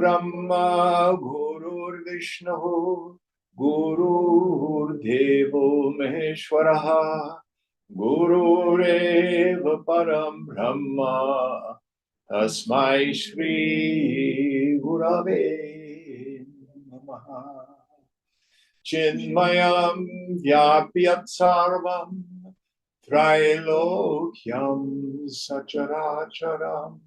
Brahma Gururvishnu Gururdevo Maheshwaraha Gurureva Param Brahma Tasmai Shri Gurave Namaha Chinmayam Vyapyat Sarvam Trilokyam Sacharacharam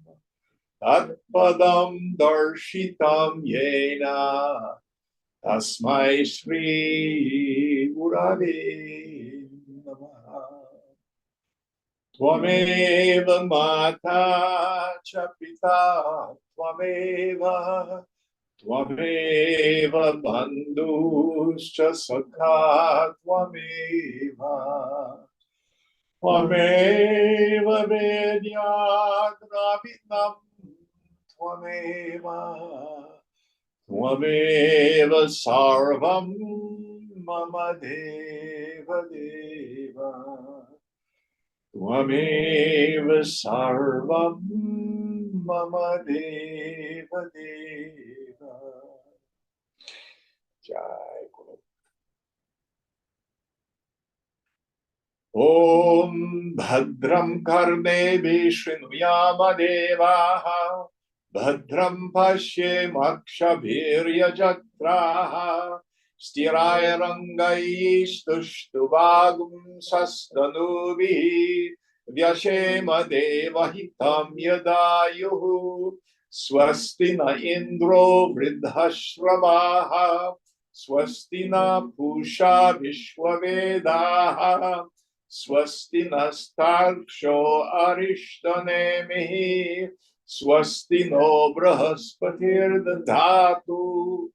Tatpadam Darshitam Yena Tasmai Shri Gurave Namaha Tvameva Mata Cha Pita Tvameva Bandhuscha Sakha Tvameva Vedyat Ravitam Tvameva Sarvam Mama Deva Deva Tvameva Sarvam Mama Deva Deva Jai Guru. Om Bhadram Karnevi Shrunuyama Devaha Bhadram Pashyem Akshabhiryajatraha Sthiraya Rangaistushtvagum Sastanubihi Vyashema Devahitam Yadayuhu Swasti na Indro Vridhashramaha Swasti na Pusha Vishwavedaha Swasti nastarsho arishtanemihi Swasti no brahaspatir dadatu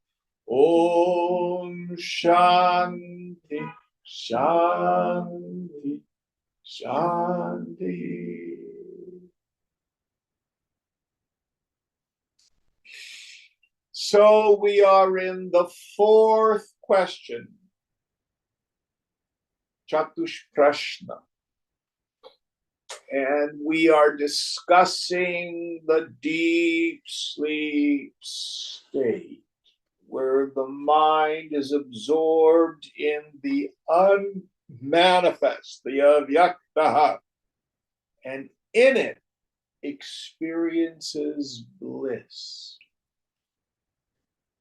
Om Shanti Shanti Shanti. So we are in the fourth question. Chatush Prashna. And we are discussing the deep sleep state, where the mind is absorbed in the unmanifest, the avyaktaha, and in it experiences bliss.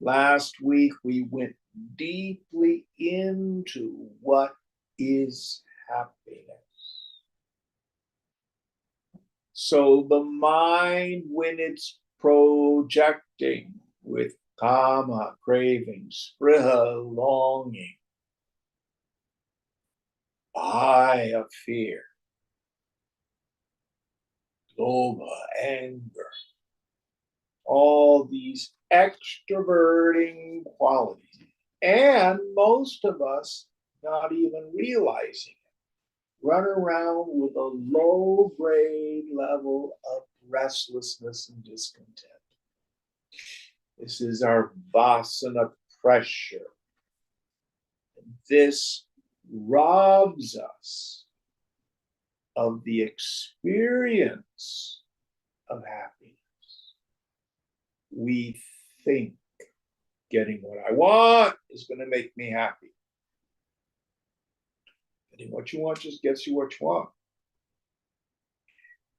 Last week we went deeply into what is happiness. So the mind, when it's projecting with kama, craving, spriha, longing, bhaya, fear, lobha, anger, all these extroverting qualities, and most of us not even realizing it, run around with a low grade level of restlessness and discontent. This is our vasana pressure. This robs us of the experience of happiness. We think getting what I want is going to make me happy. Getting what you want just gets you what you want.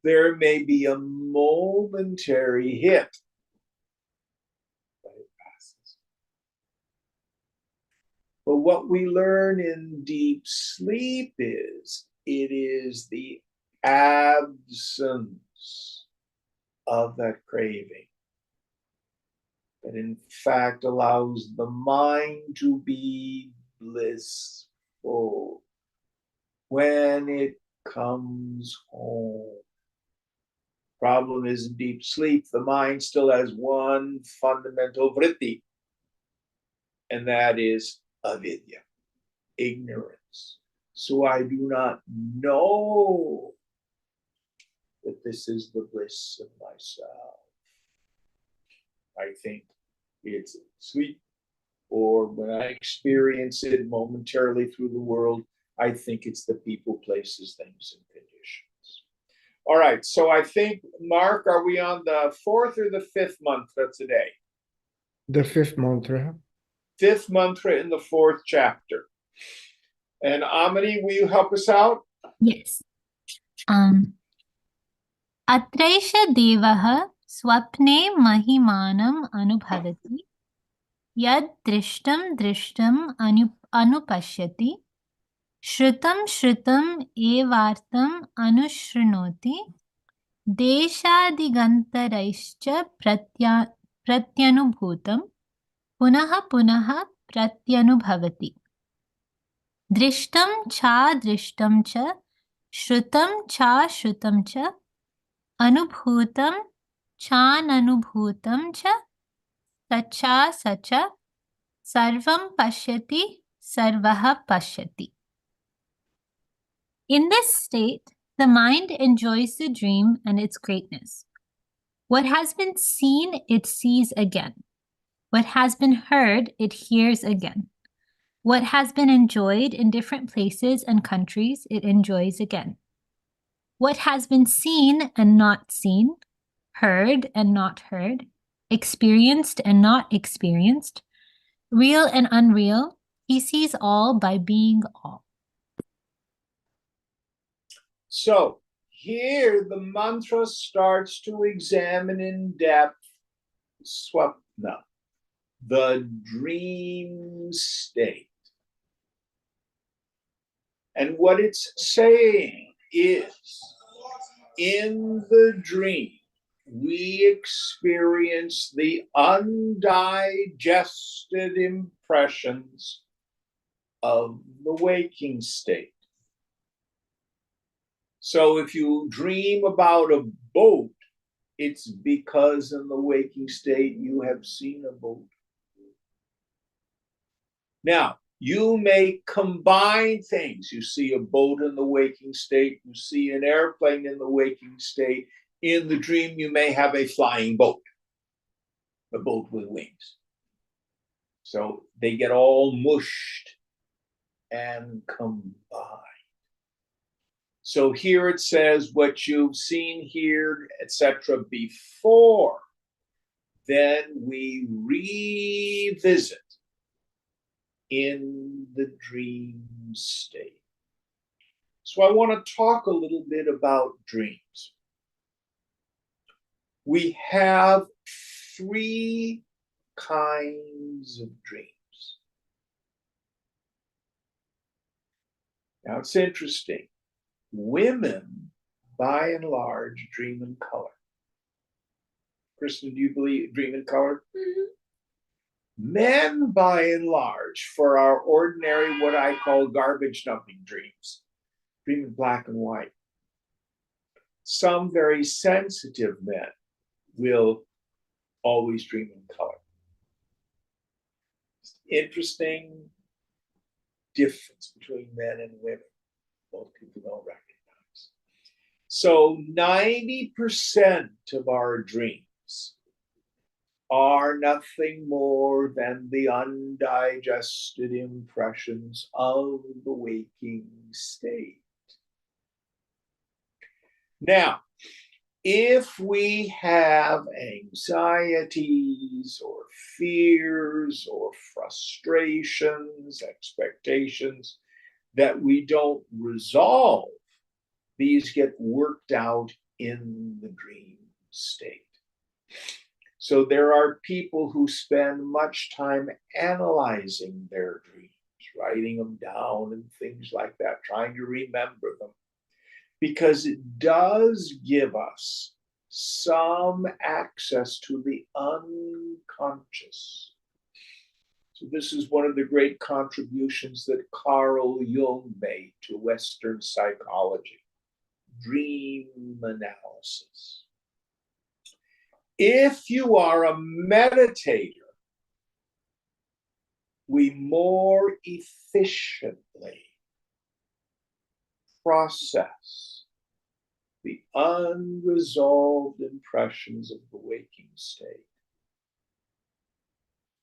There may be a momentary hit, but it passes. But what we learn in deep sleep is it is the absence of that craving that in fact allows the mind to be blissful when it comes home. Problem is, in deep sleep, the mind still has one fundamental vritti, and that is avidya, ignorance. So I do not know that this is the bliss of myself. I think it's sleep, or when I experience it momentarily through the world, I think it's the people, places, things, and conditions. All right, so I think, Mark, are we on the fourth or the fifth mantra today? The fifth mantra. Fifth mantra in the fourth chapter. And Amini, will you help us out? Yes. अत्रैष देवः स्वप्ने महिमानम् अनुभवति यद् दृष्टं दृष्टम् अनुपश्यति श्रुतं श्रुतम् एवार्थम् अनुशृणोति देशादिगन्तरैश्च प्रत्यनुभूतं पुनः पुनः प्रत्यनुभवति दृष्टं च श्रुतं च अनुभूतं चाननुभूतं च सच सर्वं पश्यति सर्वः पश्यति. In this state, the mind enjoys the dream and its greatness. What has been seen, it sees again. What has been heard, it hears again. What has been enjoyed in different places and countries, it enjoys again. What has been seen and not seen, heard and not heard, experienced and not experienced, real and unreal, he sees all by being all. So here the mantra starts to examine in depth swapna, the dream state. And what it's saying is, in the dream, we experience the undigested impressions of the waking state. So if you dream about a boat, it's because in the waking state you have seen a boat. Now, you may combine things. You see a boat in the waking state, you see an airplane in the waking state. In the dream, you may have a flying boat, a boat with wings. So they get all mushed and combined. So here it says what you've seen here, etc., before. Then we revisit in the dream state. So I want to talk a little bit about dreams. We have three kinds of dreams. Now it's interesting. Women, by and large, dream in color. Kristen, do you believe dream in color? Mm-hmm. Men, by and large, for our ordinary, what I call garbage dumping dreams, dream in black and white. Some very sensitive men will always dream in color. Interesting difference between men and women. Most people don't recognize. So 90% of our dreams are nothing more than the undigested impressions of the waking state. Now, if we have anxieties or fears or frustrations, expectations that we don't resolve, these get worked out in the dream state. So there are people who spend much time analyzing their dreams, writing them down and things like that, trying to remember them, because it does give us some access to the unconscious. So this is one of the great contributions that Carl Jung made to Western psychology, dream analysis. If you are a meditator, we more efficiently process the unresolved impressions of the waking state.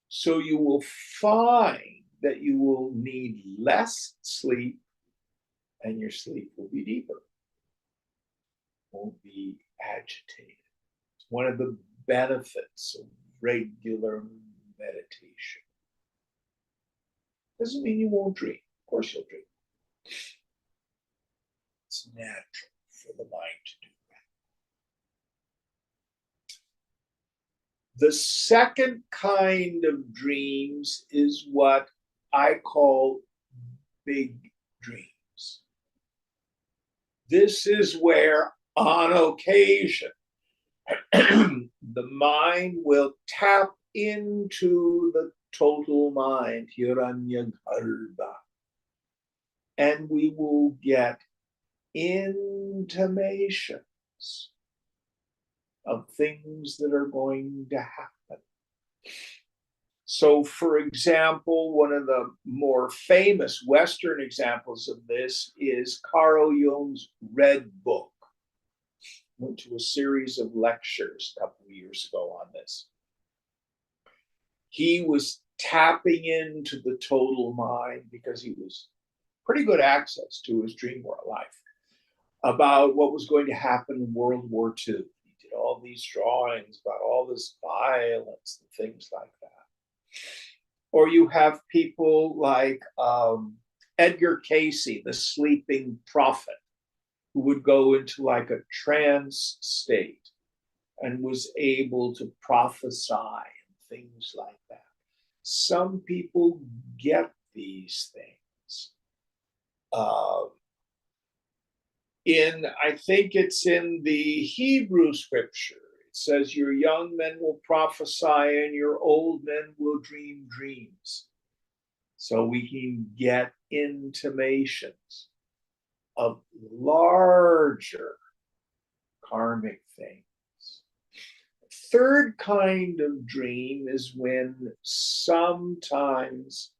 So you will find that you will need less sleep and your sleep will be deeper. Won't be agitated. It's one of the benefits of regular meditation. Doesn't mean you won't dream. Of course you'll dream. It's natural for the mind to do that. The second kind of dreams is what I call big dreams. This is where, on occasion, the mind will tap into the total mind, Hiranyagarbha, and we will get intimations of things that are going to happen. So, for example, one of the more famous Western examples of this is Carl Jung's Red Book. I went to a series of lectures a couple of years ago on this. He was tapping into the total mind because he was pretty good access to his dream world life about what was going to happen in World War II. He did all these drawings about all this violence and things like that. Or you have people like Edgar Cayce, the sleeping prophet, who would go into like a trance state and was able to prophesy and things like that. Some people get these things. I think it's in the Hebrew scripture. It says, your young men will prophesy and your old men will dream dreams. So we can get intimations of larger karmic things. Third kind of dream is when sometimes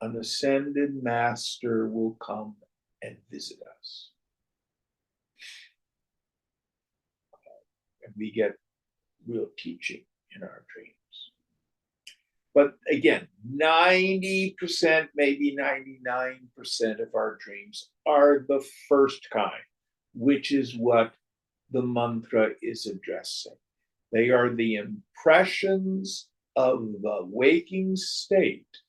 an ascended master will come and visit us. And we get real teaching in our dreams. But again, 90%, maybe 99% of our dreams are the first kind, which is what the mantra is addressing. They are the impressions of the waking state,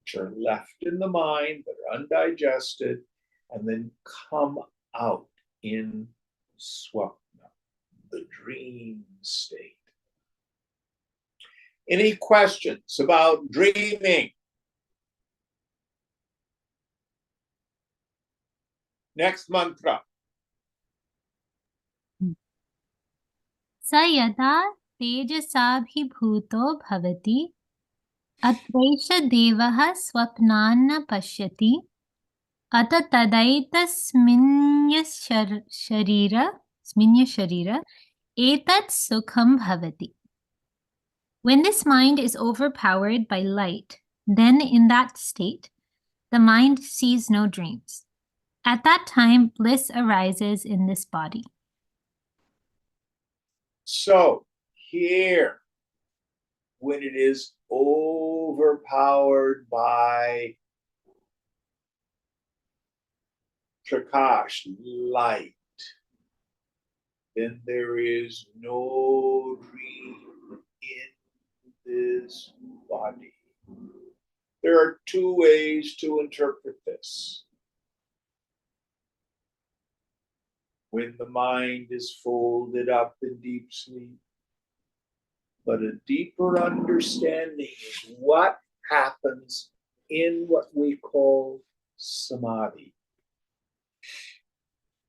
which are left in the mind, that are undigested, and then come out in swapna, the dream state. Any questions about dreaming? Next mantra. स यदा तेजसाभिभूतो भवति अत्रैष देवः स्वप्नान्न पश्यति अत तदैतस्मिन्यशरीर एतत् सुखं भवति. When this mind is overpowered by light, then in that state, the mind sees no dreams. At that time, bliss arises in this body. So here, when it is overpowered by prakash, light, then there is no dream in this body. There are two ways to interpret this. When the mind is folded up in deep sleep, but a deeper understanding is what happens in what we call samadhi.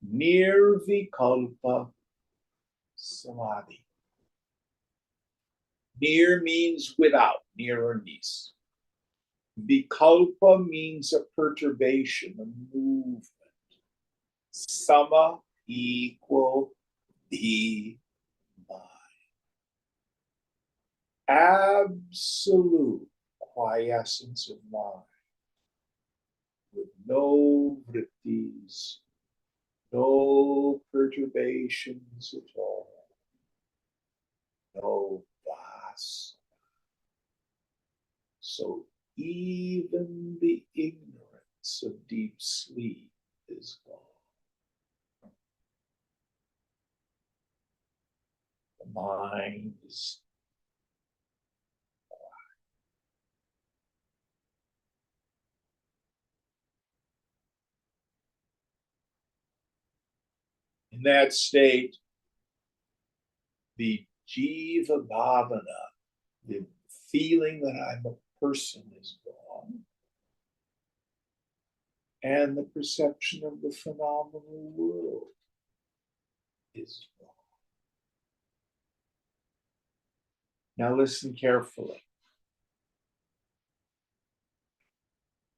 Nirvikalpa samadhi. Nir means without, near or nis. Vikalpa means a perturbation, a movement. Sama equal the mind. Absolute quiescence of mind with no vrittis, no perturbations at all, no vas. So even the ignorance of deep sleep is gone. The mind is In that state, the jiva bhavana, the feeling that I'm a person, is gone. And the perception of the phenomenal world is gone. Now listen carefully.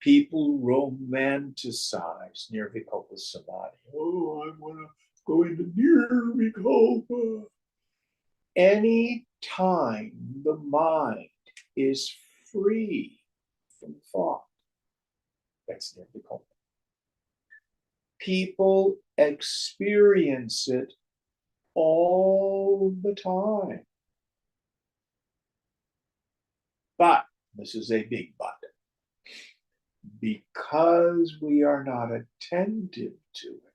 People romanticize nirvikalpa samadhi. Oh, I want to go into nirvikalpa. Any time the mind is free from thought, that's nirvikalpa. People experience it all the time. But, this is a big but, because we are not attentive to it,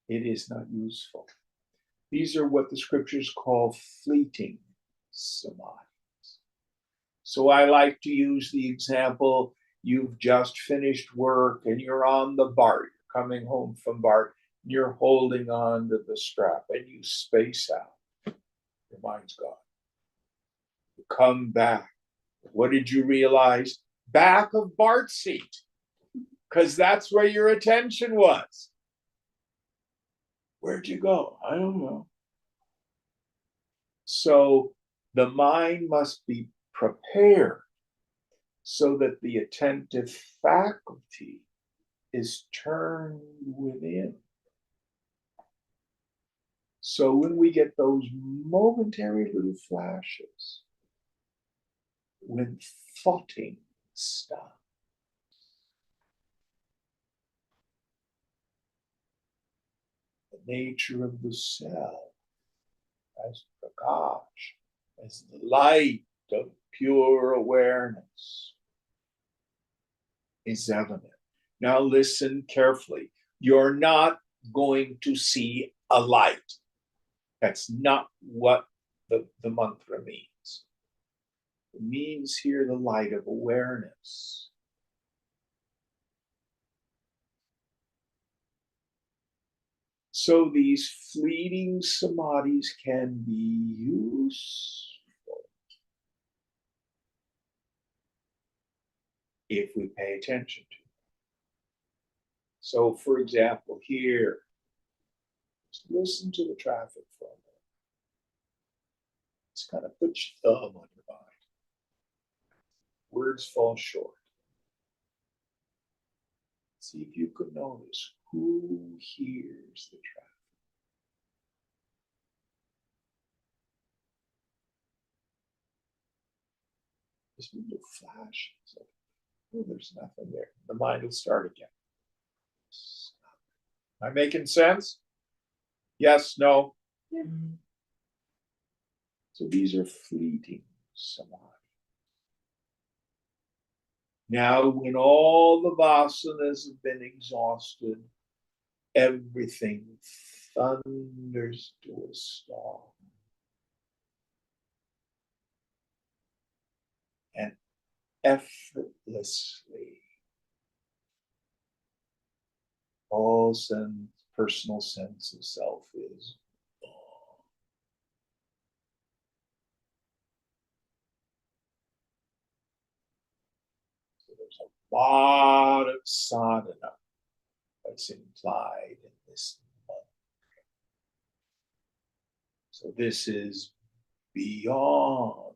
it is not useful. These are what the scriptures call fleeting samadhis. So I like to use the example, you've just finished work and you're on the BART, you're coming home from BART, and you're holding on to the strap and you space out. Your mind's gone. You come back. What did you realize? Back of BART's seat, because that's where your attention was. Where'd you go? I don't know. So the mind must be prepared so that the attentive faculty is turned within. So when we get those momentary little flashes, when thoughting stops, the nature of the cell as prakash, as the light of pure awareness is evident. Now listen carefully. You're not going to see a light. That's not what the mantra means. It means here the light of awareness. So these fleeting samadhis can be useful if we pay attention to them. So, for example, here, just listen to the traffic for a minute. Just kind of put your thumb on your mind. Words fall short. See if you could notice who hears the traffic. Just little flashes of, oh, there's nothing there. The mind will start again. Am I making sense? Yes, no? Mm-hmm. So these are fleeting samadhi. Now, when all the vasanas have been exhausted, everything thunders to a stop. And effortlessly, all personal sense of self is gone. So there's a lot of sadhana that's implied in this mantra. So this is beyond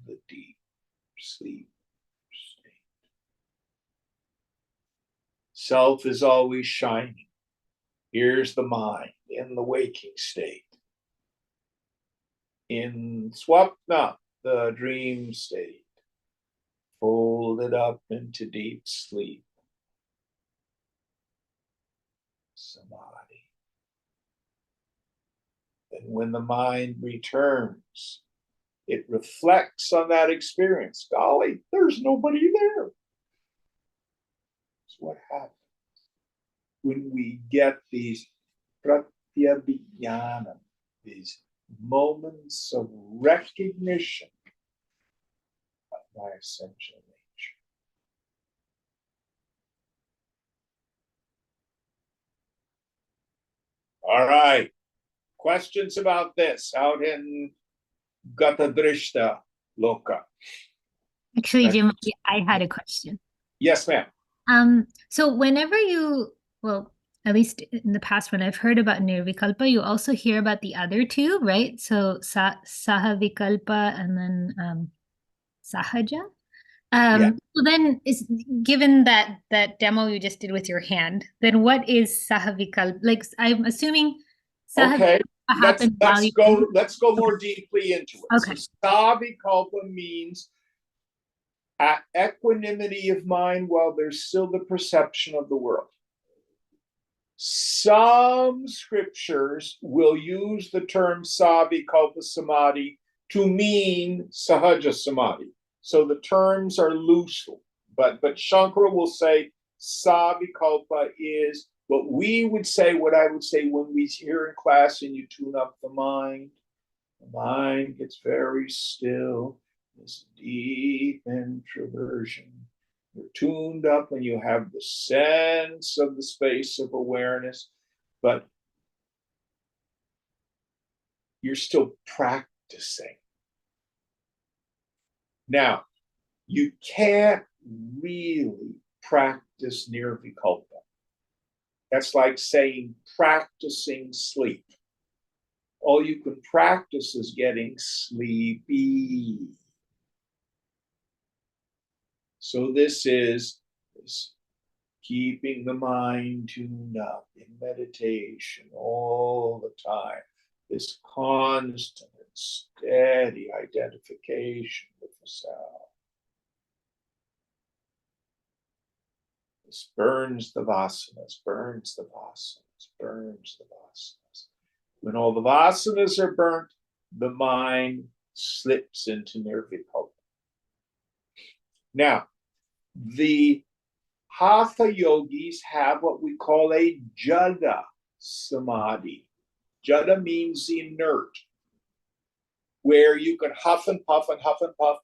the deep sleep state. Self is always shining. Here's the mind in the waking state. In swapna, the dream state, folded up into deep sleep. Samadhi. And when the mind returns, it reflects on that experience. Golly, there's nobody there. That's what happens when we get these pratyabhijnana, these moments of recognition of my essential nature. All right. Questions about this out in Gatadrishta Loka? Actually, Jim, I had a question. Yes, ma'am. So whenever well, at least in the past when I've heard about Nirvikalpa, you also hear about the other two, right? So Sahavikalpa and then Sahaja. Yeah. So then given that demo you just did with your hand, then what is Sahavikalpa? Like I'm assuming Okay. Sahavikalpa happens while you Let's go more deeply into it. Okay. So Savikalpa means equanimity of mind while there's still the perception of the world. Some scriptures will use the term Savikalpa Samadhi to mean Sahaja Samadhi. So the terms are loose, but Shankara will say Savikalpa is what we would say, what I would say when we hear in class and you tune up the mind. The mind gets very still, this deep introversion. You're tuned up and you have the sense of the space of awareness, but you're still practicing. Now, you can't really practice nirvikalpa. That's like saying practicing sleep. All you can practice is getting sleepy. So this is keeping the mind tuned up in meditation all the time. This constant and steady identification with the self. This burns the vasanas, burns the vasanas, burns the vasanas. When all the vasanas are burnt, the mind slips into nirvikalpa. Now, the Hatha yogis have what we call a jada samadhi. Jada means inert, where you can huff and puff and huff and puff.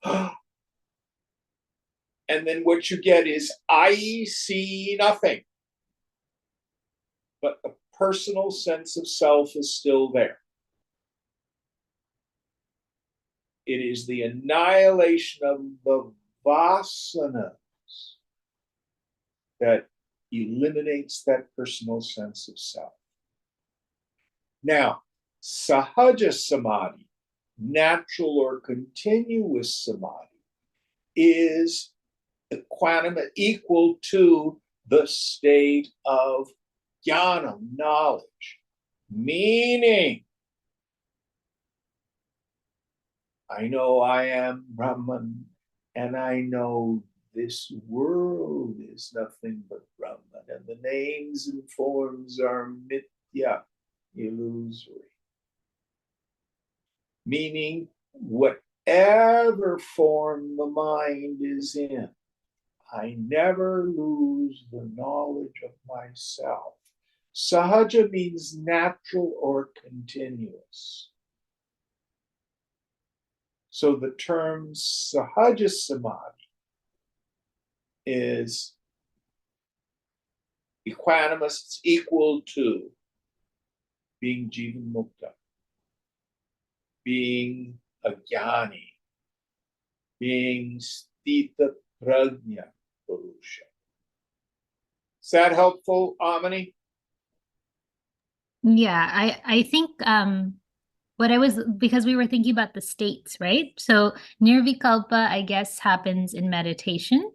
And then what you get is, I see nothing. But the personal sense of self is still there. It is the annihilation of the vasanas that eliminates that personal sense of self. Now, sahaja samadhi, natural or continuous samadhi, is equanimate, equal to the state of jnana, knowledge, meaning I know I am Brahman, and I know this world is nothing but Brahman, and the names and forms are mithya, illusory. Meaning, whatever form the mind is in, I never lose the knowledge of myself. Sahaja means natural or continuous. So the term sahaja samadhi is equanimous, it's equal to being jivan mukta, being a jnani, being sthita prajna purusha. Is that helpful, Amini? Yeah, I think because we were thinking about the states, right? So Nirvikalpa, I guess, happens in meditation.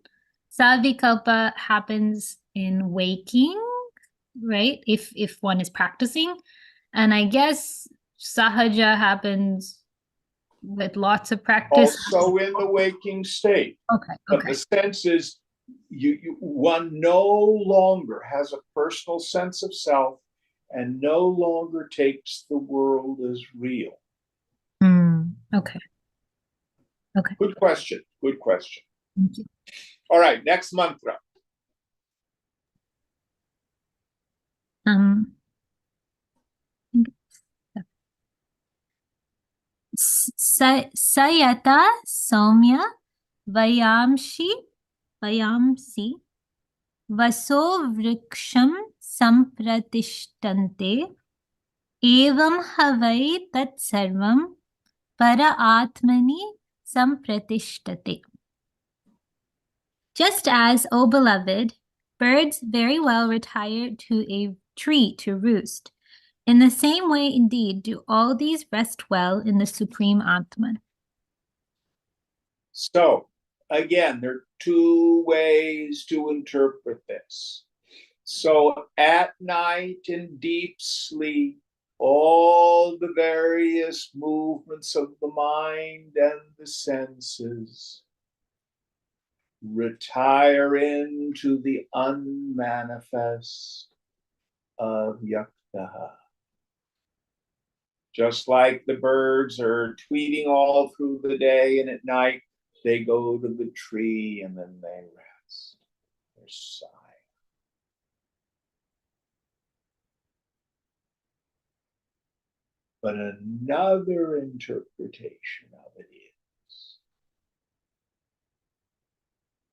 Savikalpa happens in waking, right? If one is practicing. And I guess Sahaja happens with lots of practice. Also in the waking state. Okay. But the sense is one no longer has a personal sense of self and no longer takes the world as real. Okay. Good question. Good question. Thank you. All right, next mantra. Sayata Soumya Vayamsi Vaso Vriksham Sampratishtante Evam havai tat sarvam para atmani sampratishtate. Just as, O beloved, birds very well retire to a tree to roost, in the same way indeed do all these rest well in the Supreme Atman. So, again, there are two ways to interpret this. So, at night in deep sleep, all the various movements of the mind and the senses retire into the unmanifest of Yaktaha. Just like the birds are tweeting all through the day, and at night they go to the tree and then they rest. They're silent. But another interpretation of it is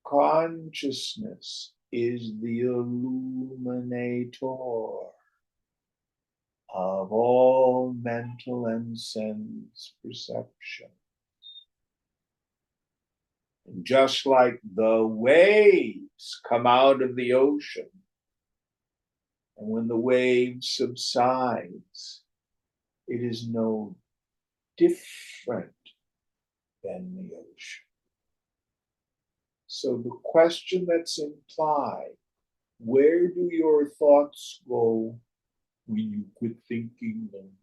consciousness is the illuminator of all mental and sense perception. And just like the waves come out of the ocean, and when the wave subsides, it is no different than the ocean. So the question that's implied, where do your thoughts go when you quit thinking them?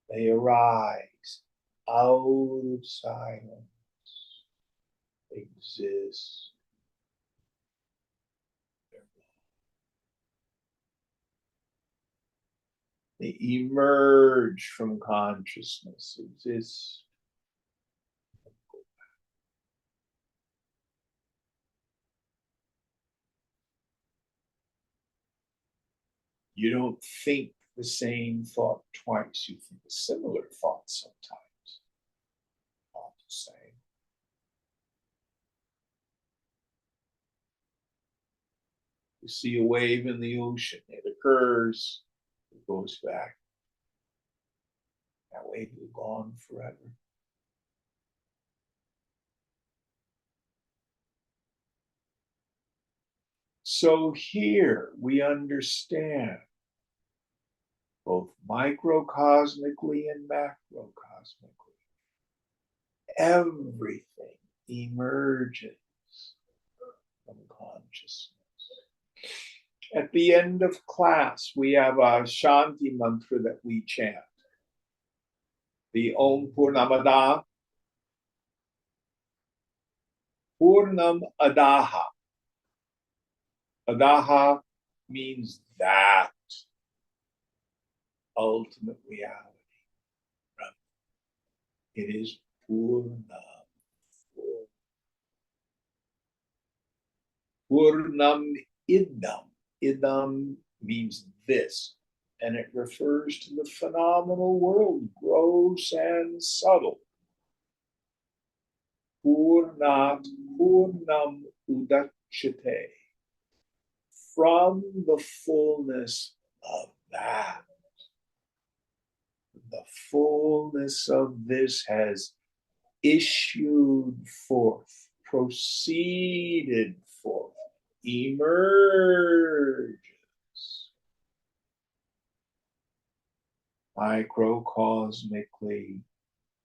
They arise out of silence, exist. They emerge from consciousness, exist. You don't think the same thought twice. You think a similar thought sometimes. Not the same. You see a wave in the ocean. It occurs. It goes back. That wave is gone forever. So here we understand both microcosmically and macrocosmically. Everything emerges from consciousness. At the end of class, we have a Shanti mantra that we chant. The Om Purnamada Purnam Adaha. Adaha means that ultimate reality. It is Purnam. Purnam Idam. Idam means this, and it refers to the phenomenal world, gross and subtle. Purnat Purnam Udachite. From the fullness of that, the fullness of this has issued forth, proceeded forth, emerges. Microcosmically,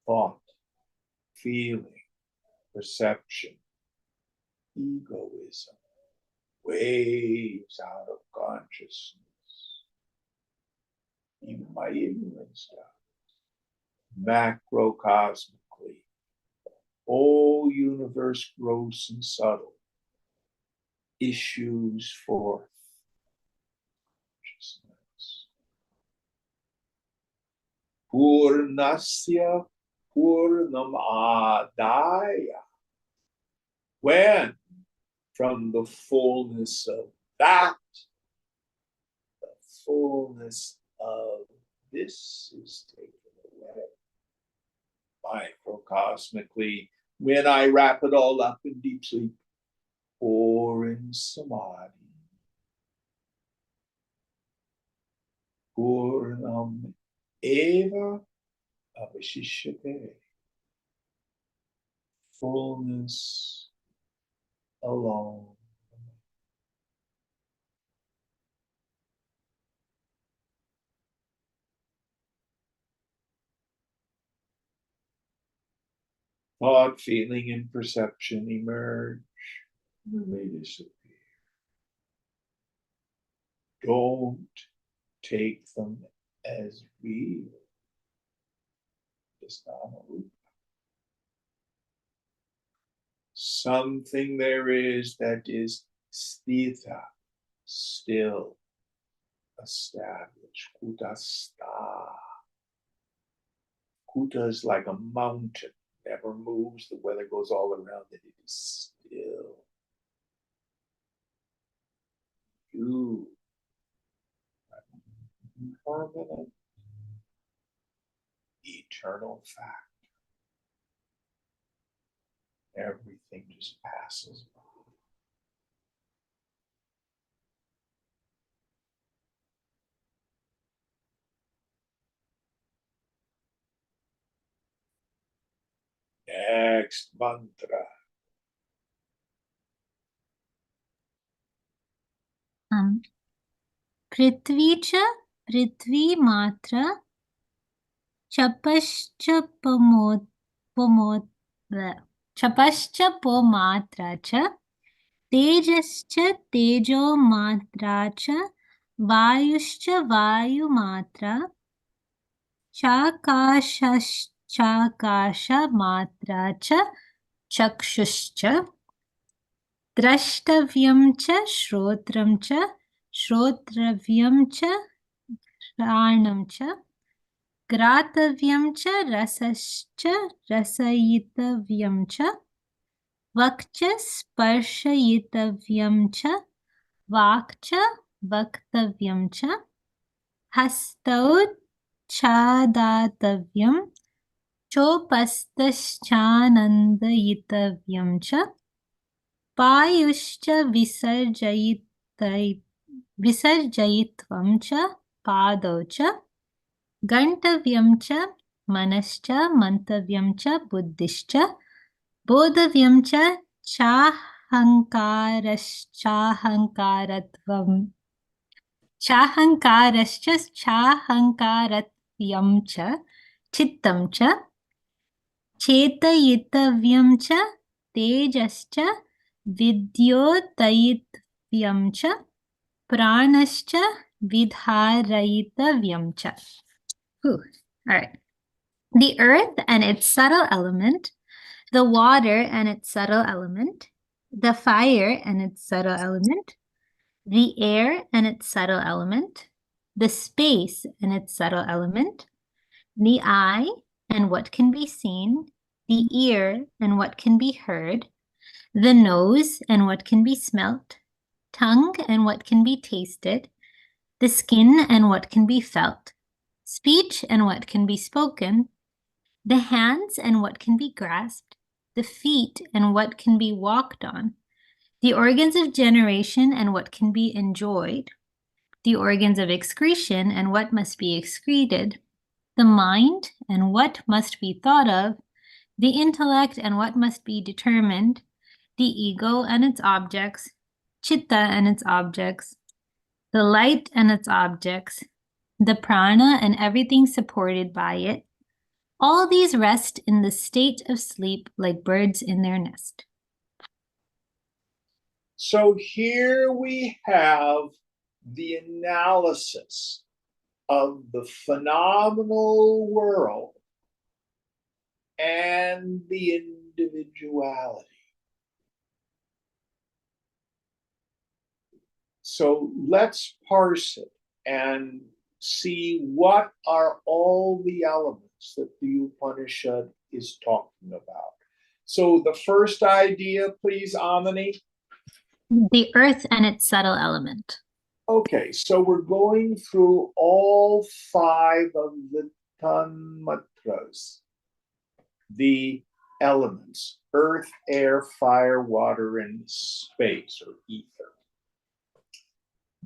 thought, feeling, perception, egoism, waves out of consciousness. Even my ignorance does. Macrocosmically, whole universe, gross and subtle, issues forth consciousness. Purnasya Purnam Adaya. When from the fullness of that, the fullness of this is taken away. Microcosmically, when I wrap it all up in deep sleep or in samadhi, Purnam eva avashishyate. Fullness alone. Thought, feeling, and perception emerge, and they disappear. Don't take them as real. It's not a root. Something there is that is sthita, still, established. Kutastha. Kuta is like a mountain, never moves. The weather goes all around it. It is still. You, permanent, eternal fact. Everything just passes by. Next mantra. पृथ्वी च पृथ्वी मात्र चपश्च चपश्च पोमात्रा च तेजश्च तेजो मात्रा च वायुश्च वायुमात्रा चाकाशश्चाकाशमात्रा च चक्षुश्च द्रष्टव्यं च श्रोत्रं च श्रोत्रव्यं च घ्राणं च ग्रातव्यं च रसश्च रसयितव्यं च वक् च स्पर्शयितव्यं च वाक् च वक्तव्यं च हस्तौ चादातव्यं चोपस्थश्चानन्दयितव्यं च पायुश्च विसर्जयित्वं च पादौ च गन्तव्यं च मनश्च मन्तव्यं च बुद्धिश्च बोधव्यं च चाहङ्कारत्वं च चित्तं च चेतयितव्यं च तेजश्च विद्योतयितव्यं च प्राणश्च विधारयितव्यं च. All right. The earth and its subtle element, the water and its subtle element, the fire and its subtle element, the air and its subtle element, the space and its subtle element, the eye and what can be seen, the ear and what can be heard, the nose and what can be smelt, tongue and what can be tasted, the skin and what can be felt, speech and what can be spoken, the hands and what can be grasped, the feet and what can be walked on, the organs of generation and what can be enjoyed, the organs of excretion and what must be excreted, the mind and what must be thought of, the intellect and what must be determined, the ego and its objects, chitta and its objects, the light and its objects, the prana and everything supported by it. All these rest in the state of sleep like birds in their nest. So here we have the analysis of the phenomenal world and the individuality. So let's parse it and see what are all the elements that the Upanishad is talking about. So the first idea, please, Amini. The earth and its subtle element. Okay, so we're going through all 5 of the tanmatras, the elements: earth, air, fire, water, and space or ether.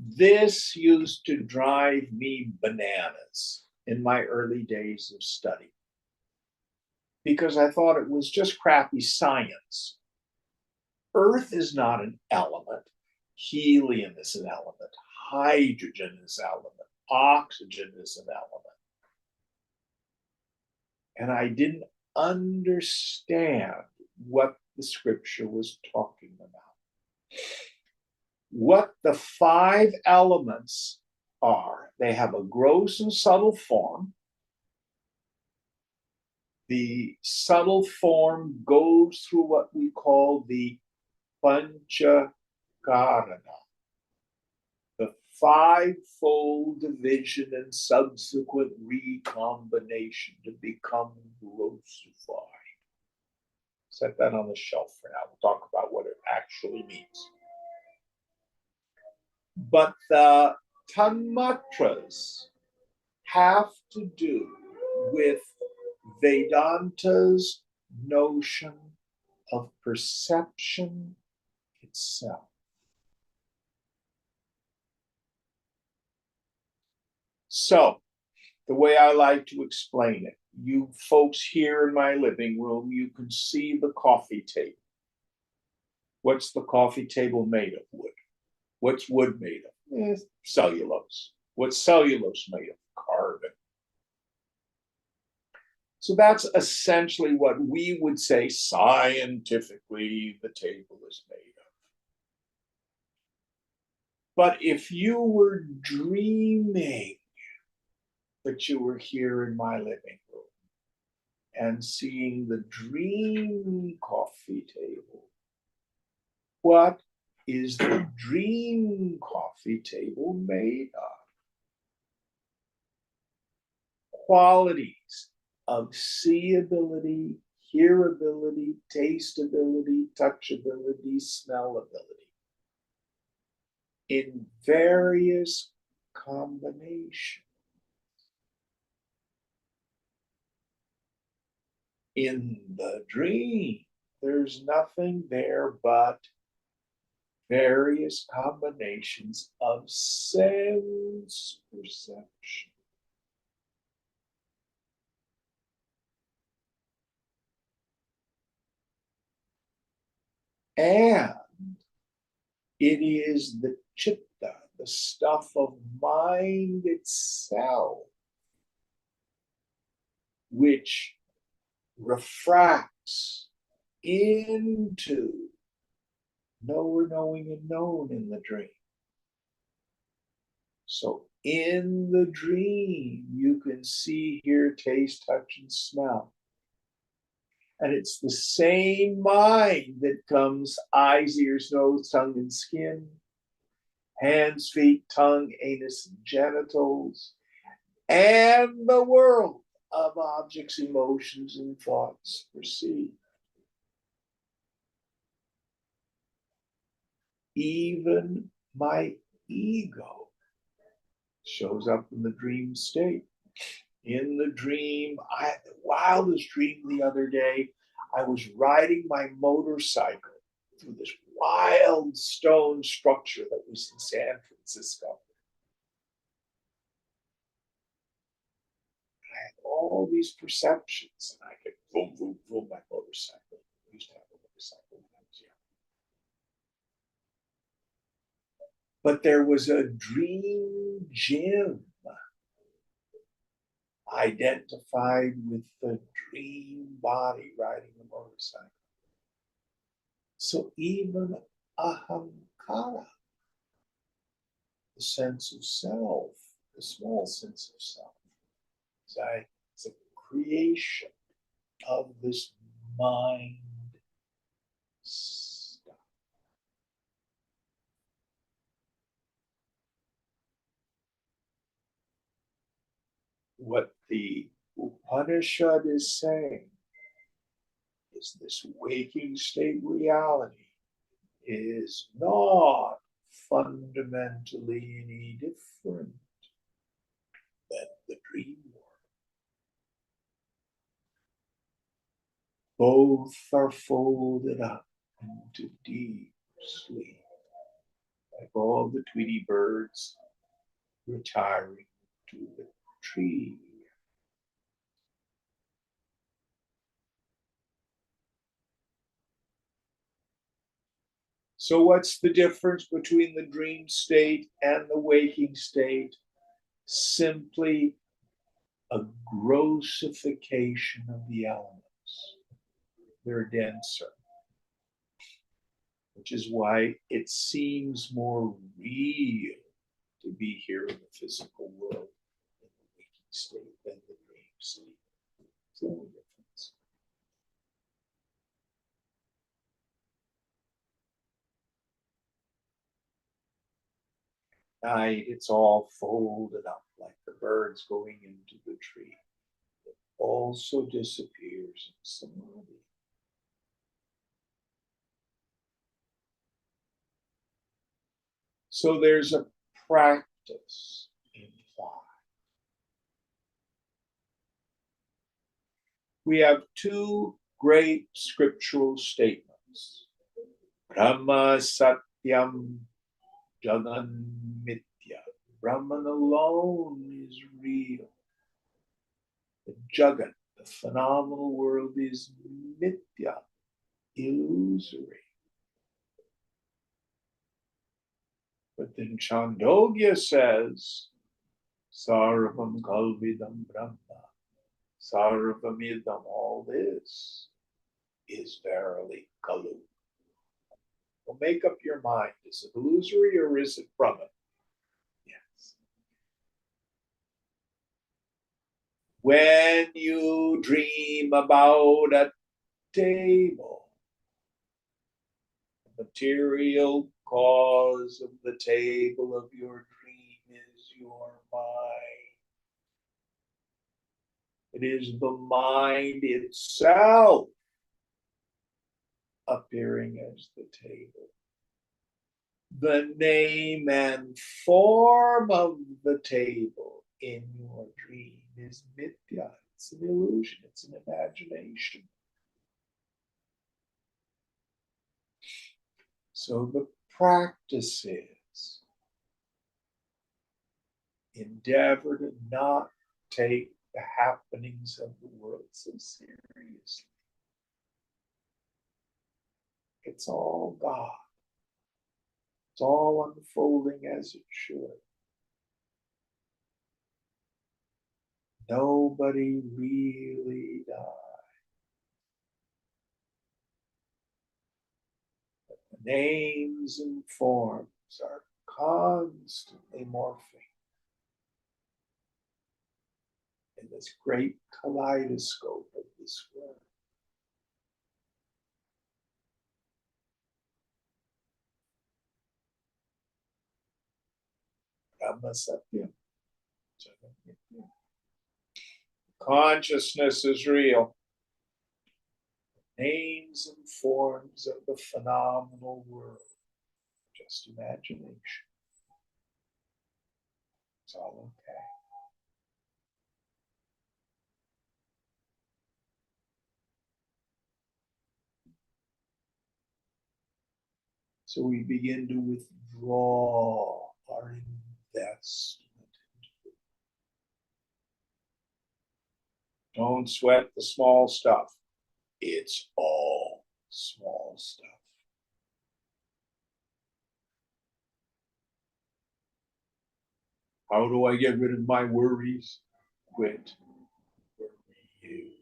This used to drive me bananas in my early days of study because I thought it was just crappy science. Earth is not an element. Helium is an element. Hydrogen is an element. Oxygen is an element. And I didn't understand what the scripture was talking about. What the five elements are, they have a gross and subtle form. The subtle form goes through what we call the Pancha Karana, the fivefold division and subsequent recombination to become grossified. Set that on the shelf for now. We'll talk about what it actually means. But the tanmatras have to do with Vedanta's notion of perception itself. So, the way I like to explain it, you folks here in my living room, you can see the coffee table. What's the coffee table made of? Wood. What's wood made of? Cellulose. What's cellulose made of? Carbon. So that's essentially what we would say scientifically the table is made of. But if you were dreaming that you were here in my living room and seeing the dream coffee table, what is the dream coffee table made of? Qualities of seeability, hearability, tasteability, touchability, smellability in various combinations. In the dream, there's nothing there but various combinations of sense perception. And it is the chitta, the stuff of mind itself, which refracts into knower, knowing, and known in the dream. So in the dream, you can see, hear, taste, touch, and smell. And it's the same mind that comes eyes, ears, nose, tongue, and skin, hands, feet, tongue, anus, and genitals, and the world of objects, emotions, and thoughts perceived. Even my ego shows up in the dream state. In the dream, I had the wildest dream the other day. I was riding my motorcycle through this wild stone structure that was in San Francisco. I had all these perceptions, and I could boom, boom, boom my motorcycle. I used to have a motorcycle when I was young. But there was a dream gym identified with the dream body riding the motorcycle. So even ahamkara, the sense of self, the small sense of self, is a creation of this mind stuff. What the Upanishad is saying is this waking state reality is not fundamentally any different than the dream world. Both are folded up into deep sleep. Like all the Tweety birds retiring to the tree. So what's the difference between the dream state and the waking state? Simply a grossification of the elements. They're denser, which is why it seems more real to be here in the physical world in the waking state than the dream state. It's the only difference. Night, it's all folded up like the birds going into the tree. It also disappears in samadhi. So there's a practice in thought. We have two great scriptural statements. Brahma Satyam Jagan Mithya. Brahman alone is real. The Jagat, the phenomenal world, is Mithya, illusory. But then Chandogya says, Sarvam Kalvidam Brahma, Sarvamidam, all this is verily Kalu. Well, make up your mind. Is it illusory or is it Brahman? Yes. When you dream about a table, the material cause of the table of your dream is your mind. It is the mind itself appearing as the table. The name and form of the table in your dream is mithya. It's an illusion, it's an imagination. So the practice is endeavor to not take the happenings of the world so seriously. It's all God. It's all unfolding as it should. Nobody really died. But the names and forms are constantly morphing in this great kaleidoscope of this world. Brahma Satyam. Consciousness is real. Names and forms of the phenomenal world, just imagination. It's all okay. So we begin to withdraw our investment. Don't sweat the small stuff. It's all small stuff. How do I get rid of my worries? Quit worrying.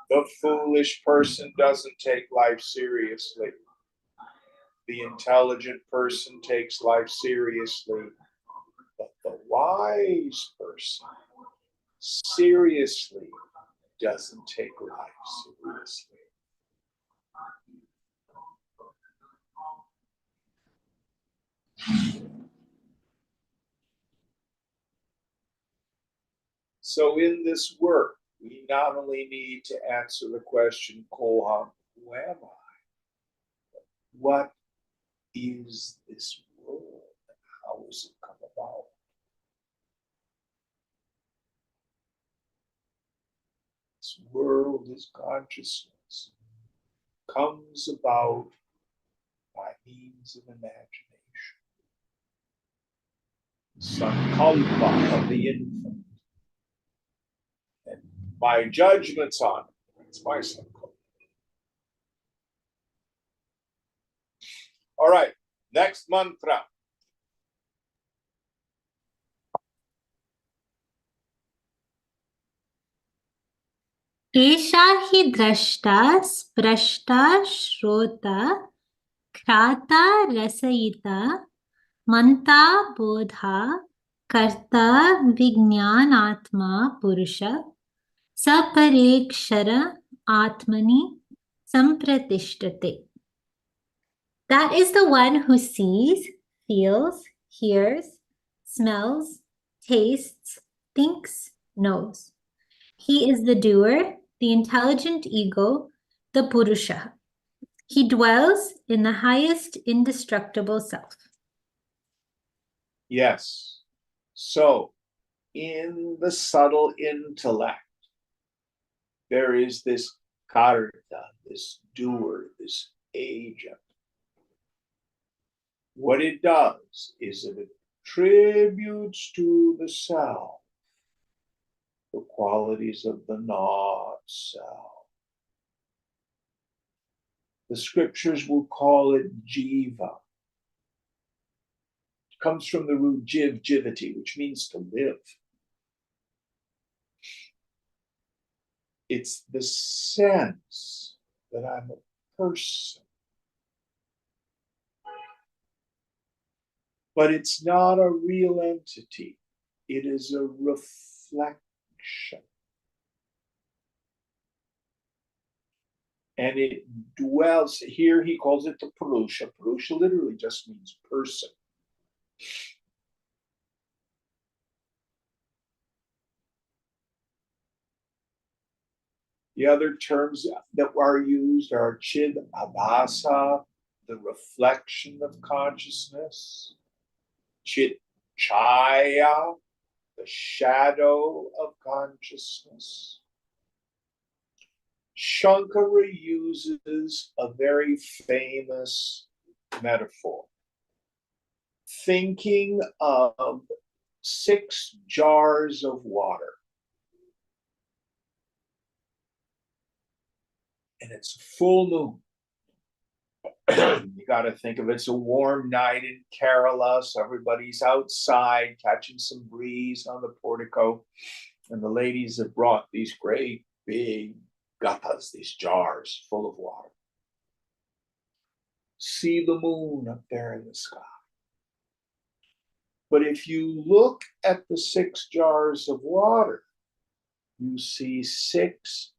The foolish person doesn't take life seriously. The intelligent person takes life seriously. But the wise person seriously doesn't take life seriously. So in this work, we not only need to answer the question, Koham, who am I? What is this world? How has it come about? This world is consciousness. comes about by means of imagination. Sankalpa of the infinite. And my judgments on it, it's my sankalpa. All right, next mantra. एषा हि द्रष्टा स्पृष्टा श्रोता घ्राता रसयिता मंता बोधा कर्ता विज्ञानात्मा पुरुष सपरेक्षर आत्मनि संप्रतिष्ठते. That is the one who sees, feels, hears, smells, tastes, thinks, knows. He is the doer, the intelligent ego, the Purusha. He dwells in the highest indestructible self. Yes. So, in the subtle intellect, there is this karta, this doer, this agent. What it does is it attributes to the self the qualities of the not self. The scriptures will call it jiva. It comes from the root jiv, jivati, which means to live. It's the sense that I'm a person. But it's not a real entity. It is a reflection. And it dwells, here he calls it the Purusha. Purusha literally just means person. The other terms that are used are chid abhasa, the reflection of consciousness, chit chaya, the shadow of consciousness. Shankara uses a very famous metaphor, thinking of 6 jars of water. And it's full moon. You got to think of it's a warm night in Kerala, so everybody's outside catching some breeze on the portico, and the ladies have brought these great big gatas, these jars full of water. See the moon up there in the sky. But if you look at the 6 jars of water, you see 6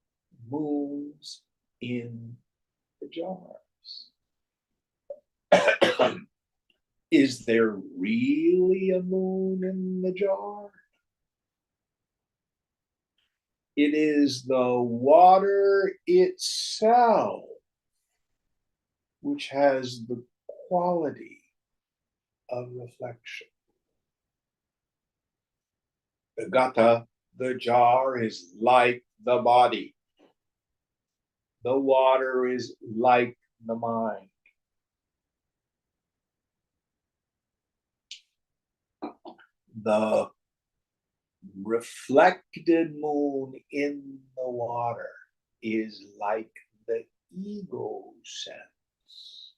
moons in the jars. Is there really a moon in the jar? It is the water itself which has the quality of reflection. The gata, the jar, is like the body. The water is like the mind. The reflected moon in the water is like the ego sense.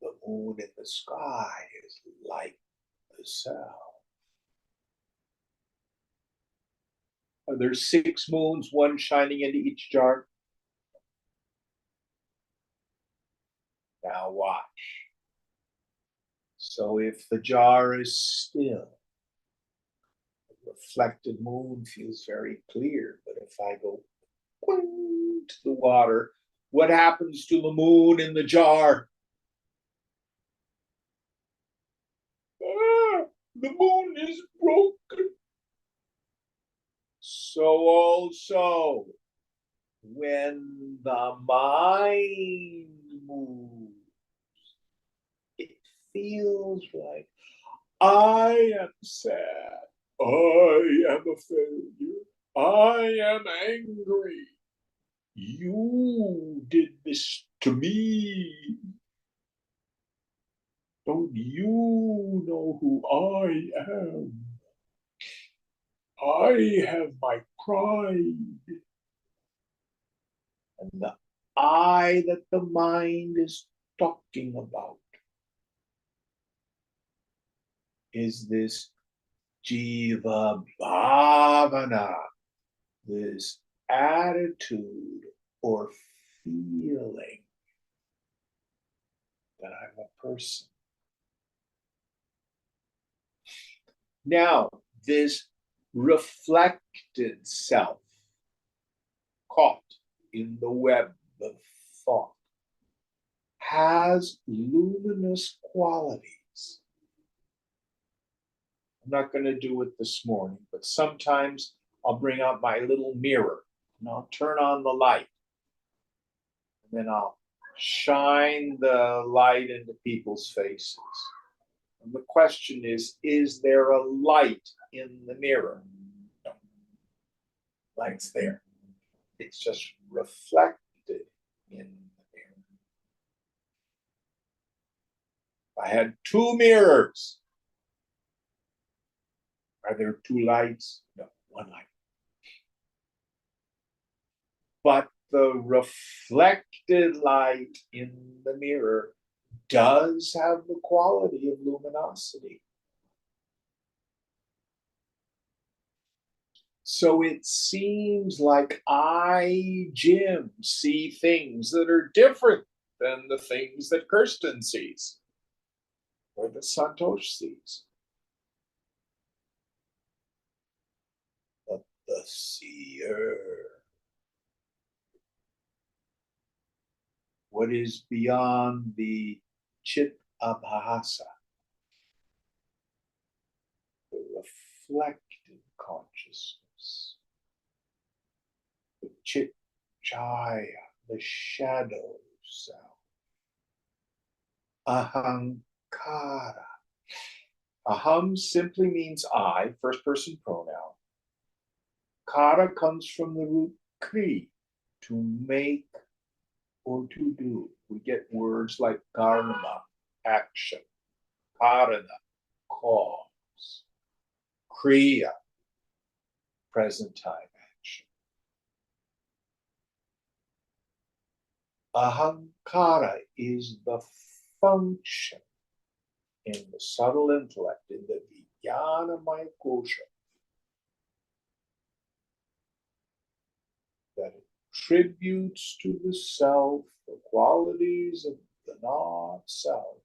The moon in the sky is like the self. Are there 6 moons, one shining into each jar? Now watch. So if the jar is still, the reflected moon feels very clear. But if I go to the water, what happens to the moon in the jar? The moon is broken. So also, when the mind moves, it feels like I am sad, I am a failure, I am angry. You did this to me. Don't you know who I am? I have my pride. And the I that the mind is talking about is this jiva bhavana, this attitude or feeling that I'm a person. Now, this reflected self caught in the web of thought has luminous qualities. I'm not going to do it this morning, but sometimes I'll bring out my little mirror and I'll turn on the light. And then I'll shine the light into people's faces. And the question is there a light in the mirror? No. Light's there. It's just reflected in the mirror. If I had two mirrors, are there two lights? No, one light. But the reflected light in the mirror does have the quality of luminosity. So it seems like I, Jim, see things that are different than the things that Kirsten sees or that Santosh sees. But the seer, what is beyond the chit abhasa, the reflected consciousness, the chit chaya, the shadow self, ahankara. Aham simply means I, first person pronoun. Kara comes from the root kri, to make or to do. We get words like karma, action, karana, cause, kriya, present time action. Ahankara is the function in the subtle intellect, in the vijnanamaya kosha, that attributes to the self the qualities of the not self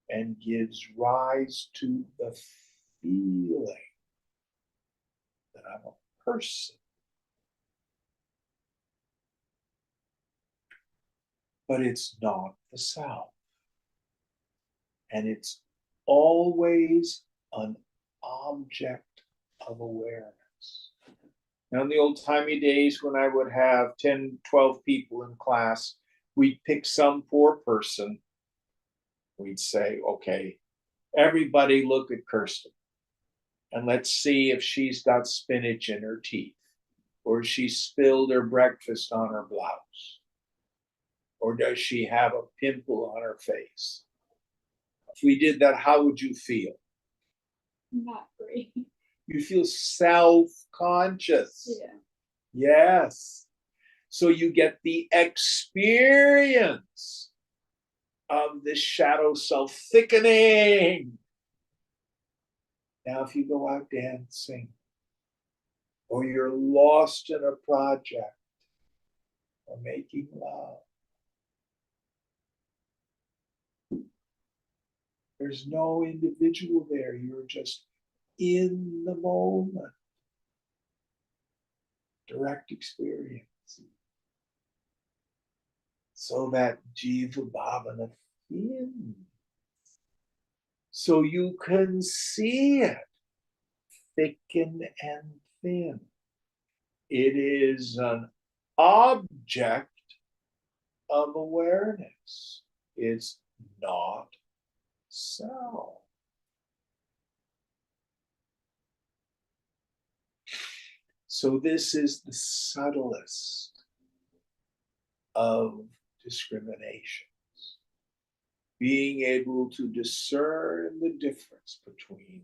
and gives rise to the feeling that I'm a person. But it's not the self. And it's always an object of awareness. Now, in the old-timey days when I would have 10, 12 people in class, we'd pick some poor person. We'd say, okay, everybody look at Kirsten and let's see if she's got spinach in her teeth or she spilled her breakfast on her blouse or does she have a pimple on her face? If we did that, how would you feel? Not great. You feel self-conscious. Yeah. Yes. So you get the experience of this shadow self thickening. Now, if you go out dancing, or you're lost in a project, or making love, there's no individual there. You're just in the moment. Direct experience. So that jiva bhavana thins. So you can see it thicken and thin. It is an object of awareness. It's not self. So this is the subtlest of discriminations. Being able to discern the difference between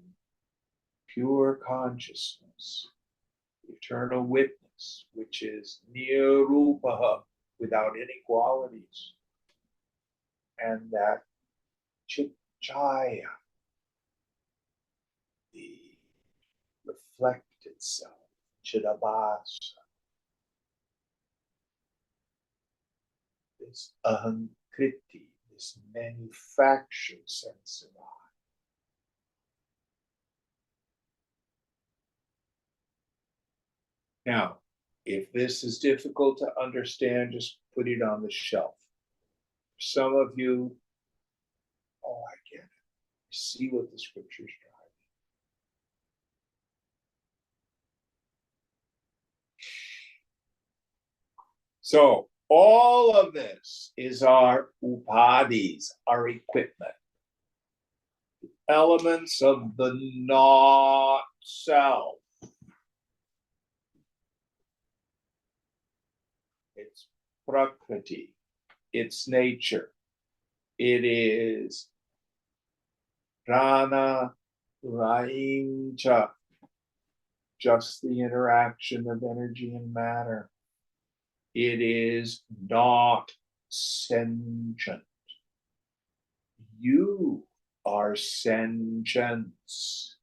pure consciousness, eternal witness, which is nirupaha, without any qualities, and that chitjaya, the reflected self, chidabhasa, this ahankriti, this manufactured sense of I. Now, if this is difficult to understand, just put it on the shelf. Some of you, oh, I get it. I see what the scriptures drive. So all of this is our upadhis, our equipment. Elements of the not self. It's prakriti, it's nature. It is prana raimcha, just the interaction of energy and matter. It is not sentient. You are sentience.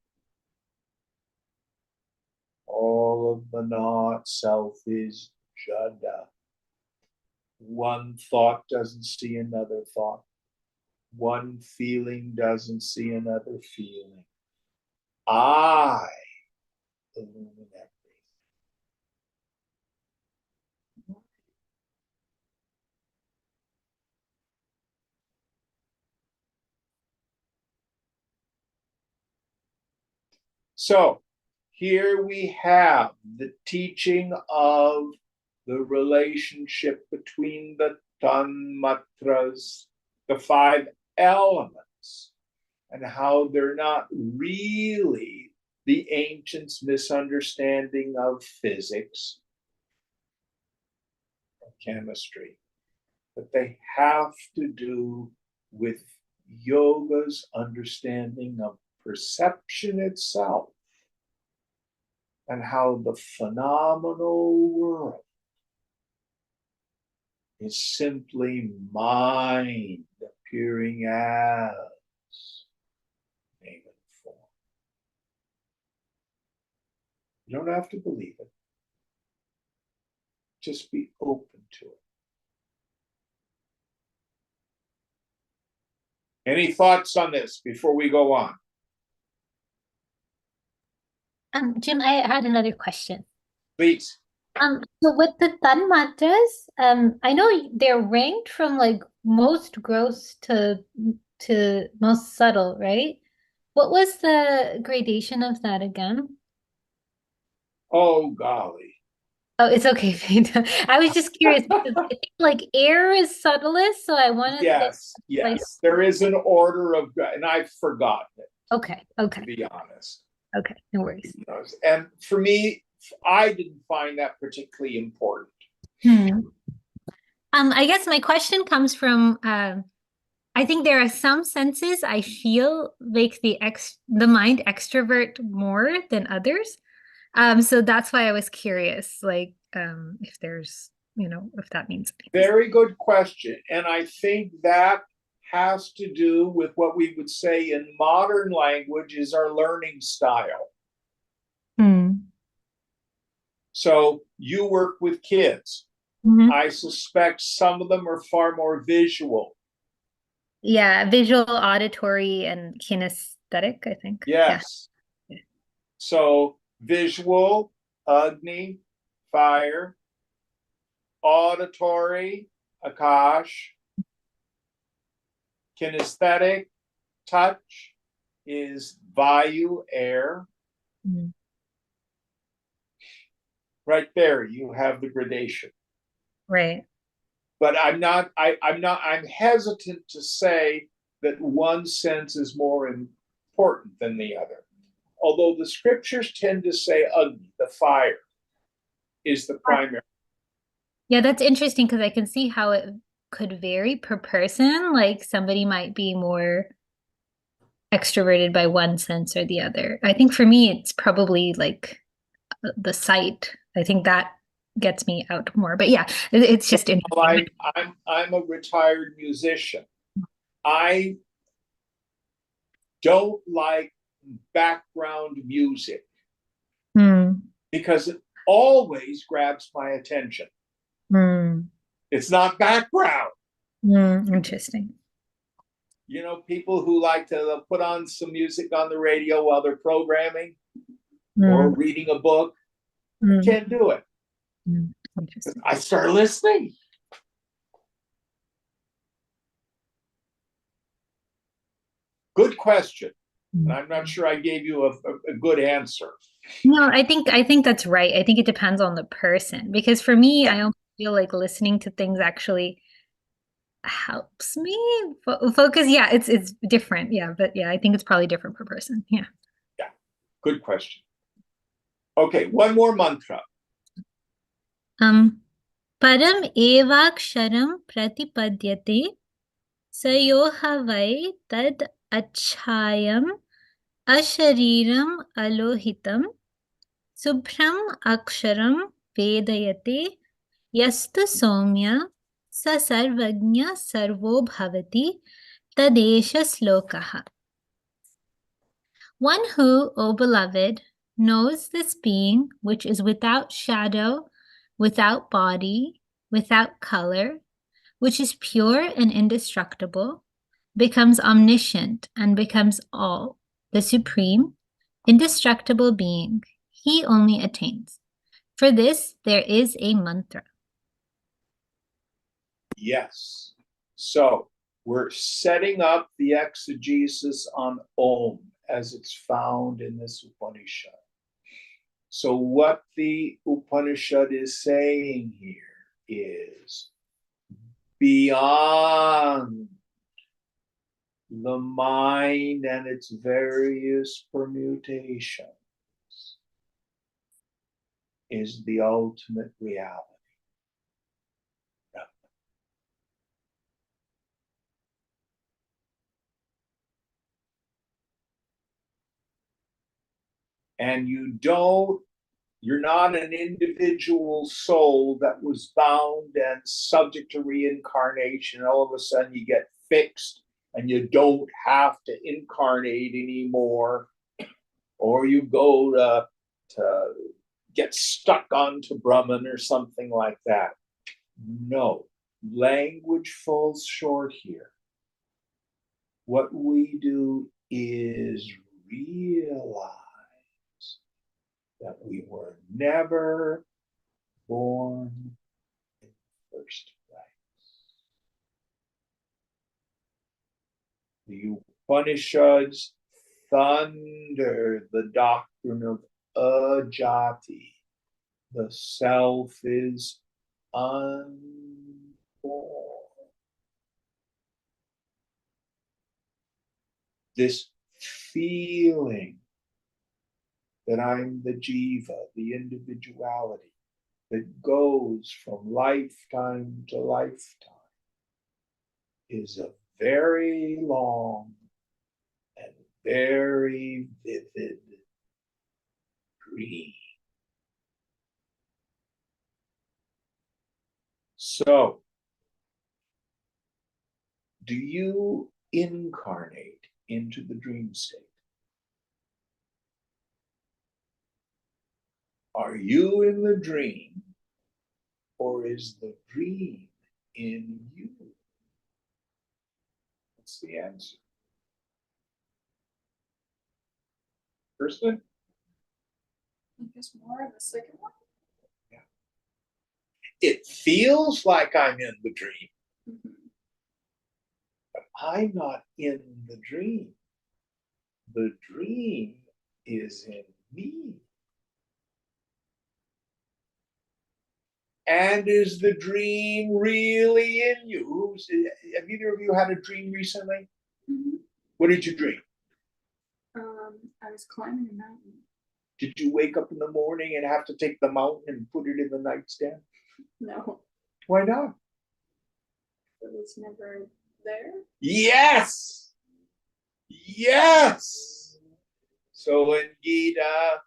All of the not self is jada. One thought doesn't see another thought. One feeling doesn't see another feeling. I illuminate everything. So here we have the teaching of the relationship between the tanmatras, the five elements, and how they're not really the ancients' misunderstanding of physics or chemistry, but they have to do with yoga's understanding of perception itself and how the phenomenal world is simply mind appearing as name and form. You don't have to believe it. Just be open to it. Any thoughts on this before we go on? Jim, I had another question. Please. So with the tanmatras, I know they're ranked from like most gross to most subtle, right? What was the gradation of that again? Oh, golly. Oh, it's okay, Veda. I was just curious because I think like air is subtlest, so I wanted to Yes, like yes. There is an order of, and I've forgotten it, okay, to be honest. okay, no worries. And for me, I didn't find that particularly important. I guess my question comes from I think there are some senses I feel make the mind extrovert more than others. So that's why I was curious, like if there's, if that means anything. Very good question. And I think that has to do with what we would say in modern language is our learning style. So you work with kids. I suspect some of them are far more visual. Yeah, visual, auditory, and kinesthetic, I think. Yes. Yeah. So visual, Agni, fire, auditory, Akash, kinesthetic, touch is Vayu, air. Right there, you have the gradation. Right. But I'm hesitant to say that one sense is more important than the other. Although the scriptures tend to say Agni, the fire, is the primary. Yeah, that's interesting because I can see how it could vary per person. Like somebody might be more extroverted by one sense or the other. I think for me, it's probably like the sight. I think that gets me out more. But yeah, it's just interesting. I'm a retired musician. I don't like background music Hmm. because it always grabs my attention. Hmm. It's not background. Hmm. Interesting. You know, people who like to put on some music on the radio while they're programming or Hmm. reading a book, Hmm. can't do it. Hmm. Interesting. I start listening. Good question. And I'm not sure I gave you a good answer. No, I think that's right. I think it depends on the person because for me, I almost feel like listening to things actually helps me focus. Yeah, it's different. Yeah, but yeah, I think it's probably different per person. Yeah. Yeah, good question. Okay, one more mantra. Param evaksharam pratipadyate sayoha vai tad achayam ashariram alohitam subhram aksharam vedayate yastu soumya sa sarvagnya sarvo bhavati tadesha slokaha. One who, O beloved, knows this being which is without shadow, without body, without color, which is pure and indestructible, becomes omniscient and becomes all, the supreme, indestructible being. He only attains. For this, there is a mantra. Yes. So we're setting up the exegesis on Om as it's found in this Upanishad. So, what the Upanishad is saying here is beyond the mind and its various permutations is the ultimate reality. And you're not an individual soul that was bound and subject to reincarnation. All of a sudden you get fixed and you don't have to incarnate anymore, or you go to get stuck onto Brahman or something like that. No, language falls short here. What we do is realize that we were never born in the first place. The Upanishads thunder the doctrine of ajati. The self is unborn. This feeling that I'm the jiva, the individuality that goes from lifetime to lifetime, is a very long and very vivid dream. So, do you incarnate into the dream state? Are you in the dream, or is the dream in you? That's the answer. Kirsten? I guess more of the second one. Yeah. It feels like I'm in the dream, but I'm not in the dream. The dream is in me. And is the dream really in you? Have either of you had a dream recently? Mm-hmm. What did you dream? I was climbing a mountain. Did you wake up in the morning and have to take the mountain and put it in the nightstand? No. Why not? It was never there. Yes! Yes! So in Gita,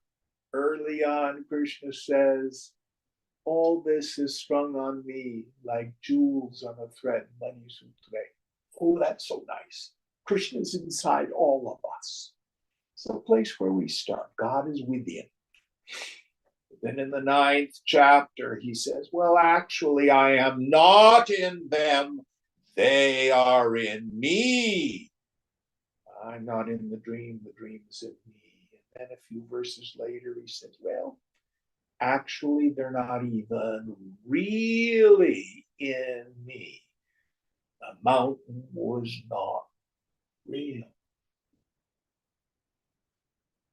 early on, Krishna says, all this is strung on me like jewels on a thread, Mani Sutre. Oh, that's so nice. Krishna's inside all of us. It's the place where we start. God is within. Then in the 9th chapter, he says, well, actually, I am not in them. They are in me. I'm not in the dream is in me. And then a few verses later, he says, well, actually, they're not even really in me. The mountain was not real.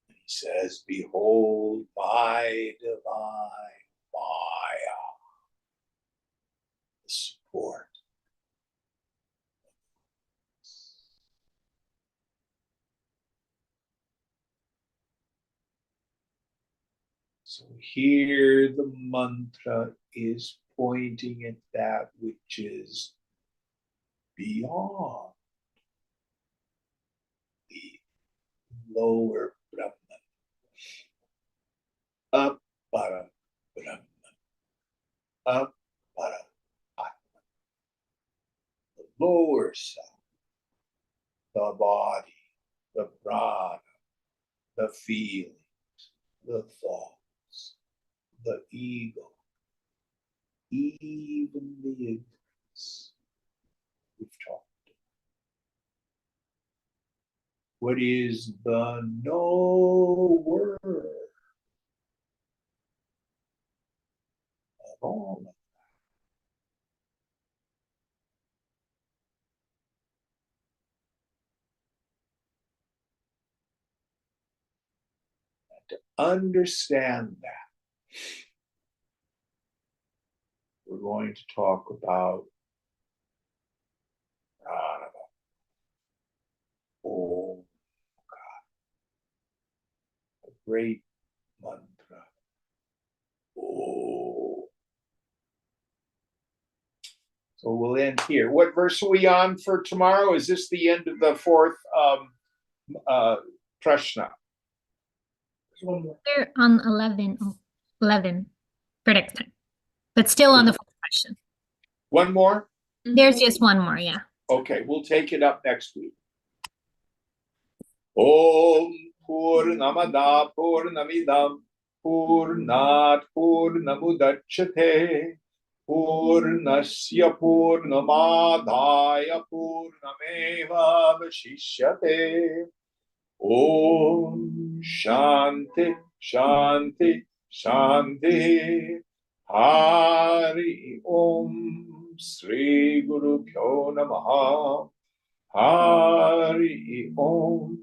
He says, behold my divine Maya, the support. So here the mantra is pointing at that which is beyond the lower Brahman, Apara Brahman, Apara Atman, the lower self, the body, the prana, the feelings, the thoughts, the ego, even the ignorance. We've talked. What is the knower of all of that? To understand that, we're going to talk about Pranava, Om, a great mantra. Om. So we'll end here. What verse are we on for tomorrow? Is this the end of the 4th Prashna? We're on 11, 11 for next time, but still on the fourth question. One more? There's just one more, yeah. Okay, we'll take it up next week. Om Purnamada Purnamidam Purnat Purnamudachyate Purnasya Purnamadaya Purnameva Vashishyate. Om Shanti Shanti Shanti. Hari Om Sri Guru Pyo Namaha. Hari Om.